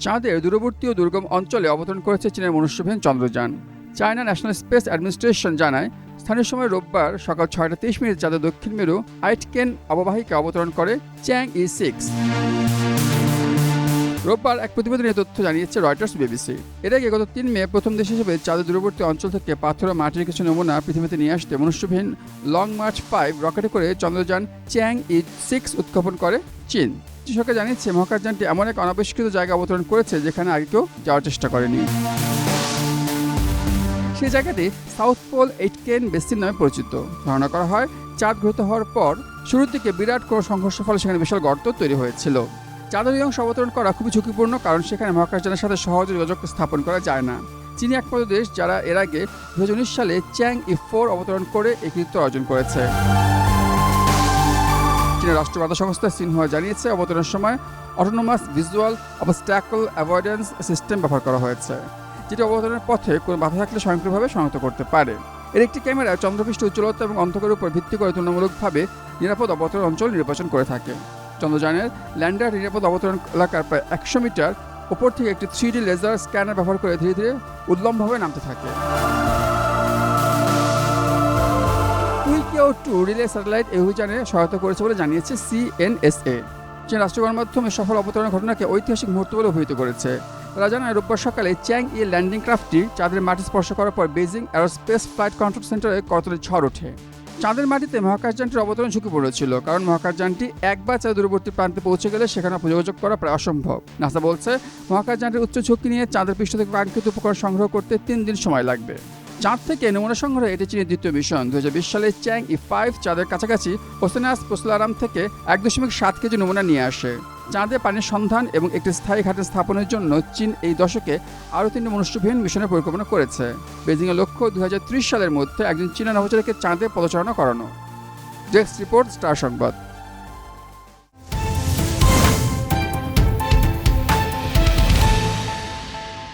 চাঁদের দূরবর্তী ও দুর্গম অঞ্চলে অবতরণ করেছে চীনের মনুষ্যবিহীন চন্দ্রযান। চায়না ন্যাশনাল স্পেস অ্যাডমিনিস্ট্রেশন জানায়, স্থানীয় সময় রোববার সকাল ৬টা ৩০ চাঁদের দক্ষিণ মেরু আইটকেন অববাহিকা অবতরণ করে চ্যাং-ই-6। রোববার এক প্রতিবেদনে তথ্য জানিয়েছে রয়টার্স বিবিসি। এর আগে গত ৩ মে প্রথম দেশ হিসেবে চাঁদের দূরবর্তী অঞ্চল থেকে পাথর ও মাটির কিছু নমুনা পৃথিবীতে নিয়ে আসতে মনুষ্যবিহীন লং মার্চ 5 রকেটে করে চন্দ্রযান চ্যাং-ই-6 উৎক্ষেপণ করে চীন। সরকার জানিয়েছে মহাকাশযানটি এমন এক অনাবিষ্কৃত জায়গা অবতরণ করেছে যেখানে আগে কেউ যাওয়ার চেষ্টা করেনি। সেই জায়গাটি সাউথ পোল এইটকেন বেসিন নামে পরিচিত। ধারণা করা হয় চাঁদ গ্রহিত হওয়ার পর শুরুর দিকে বিরাট কোনো সংঘর্ষের ফলে সেখানে বিশাল গর্ত তৈরি হয়েছিল। চাঁদের এই অংশ অবতরণ করা খুবই ঝুঁকিপূর্ণ, কারণ সেখানে মহাকাশযানের সাথে সহজে যোগাযোগ স্থাপন করা যায় না। চীন একমাত্র দেশ যারা এর আগে 2019 সালে চ্যাং-ই-4 অবতরণ করে এই কৃতিত্ব অর্জন করেছে। চীনের রাষ্ট্রীয় বার্তা সংস্থা সিনহুয়া জানিয়েছে, অবতরণের সময় autonomous visual obstacle avoidance system ব্যবহার করা হয়েছে, যেটি অবতরণের পথে কোনো বাধা থাকলে স্বয়ংক্রিয়ভাবে শনাক্ত করতে পারে। এর একটি ক্যামেরা চন্দ্রপৃষ্ঠের উজ্জ্বলতা এবং অন্ধকারের উপর ভিত্তি করে তুলনামূলকভাবে নিরাপদ অবতরণ অঞ্চল নির্বাচন করে থাকে। চন্দ্রযানের ল্যান্ডার নিরাপদ অবতরণ এলাকার প্রায় 100 মিটার উপর থেকে একটি 3D লেজার স্ক্যানার ব্যবহার করে ধীরে ধীরে উল্লম্বভাবে নামতে থাকে। কুইকিও-2 রিলে স্যাটেলাইট এই অভিযানে সহায়তা করেছে বলে জানিয়েছে CNSA। চীন রাষ্ট্রীয় গণমাধ্যমে সফল অবতরণের ঘটনাকে ঐতিহাসিক মুহূর্ত বলে অভিহিত করেছে। তারা জানায়, রোববার সকালে চ্যাং-ই ল্যান্ডিং ক্রাফটটি চাঁদের মাটি স্পর্শ করার পর বেইজিং অ্যারোস্পেস ফ্লাইট কন্ট্রোল সেন্টারে করতলে ঝড় ওঠে। চাঁদের মাটিতে মহাকাশযানটির অবতরণ ঝুঁকিপূর্ণ ছিল, কারণ মহাকাশযানটি একবার চাঁদের দূরবর্তী প্রান্তে পৌঁছে গেলে সেখানে যোগাযোগ করা প্রায় অসম্ভব। নাসা বলছে, মহাকাশযানটির উচ্চ ঝুঁকি নিয়ে চাঁদের পৃষ্ঠ থেকে কাঙ্ক্ষিত উপকরণ সংগ্রহ করতে 3 দিন সময় লাগবে। চাঁদ থেকে নমুনা সংগ্রহে এটি চীনের দ্বিতীয় মিশন। 2020 সালে চ্যাং-ই-5 চাঁদের কাছাকাছি ওসেনাস প্রসলারাম থেকে 1.7 কেজি নমুনা নিয়ে আসে। চাঁদে পানির সন্ধান এবং একটি স্থায়ী ঘাঁটি স্থাপনের জন্য চীন এই দশকে আরও 3টি মনুষ্যবিহীন মিশনের পরিকল্পনা করেছে। বেজিংয়ের লক্ষ্য 2030 সালের মধ্যে একজন চীনা নভোচারীকে চাঁদে পদচারণা করানো। ডেস্ক রিপোর্ট, স্টার সংবাদ।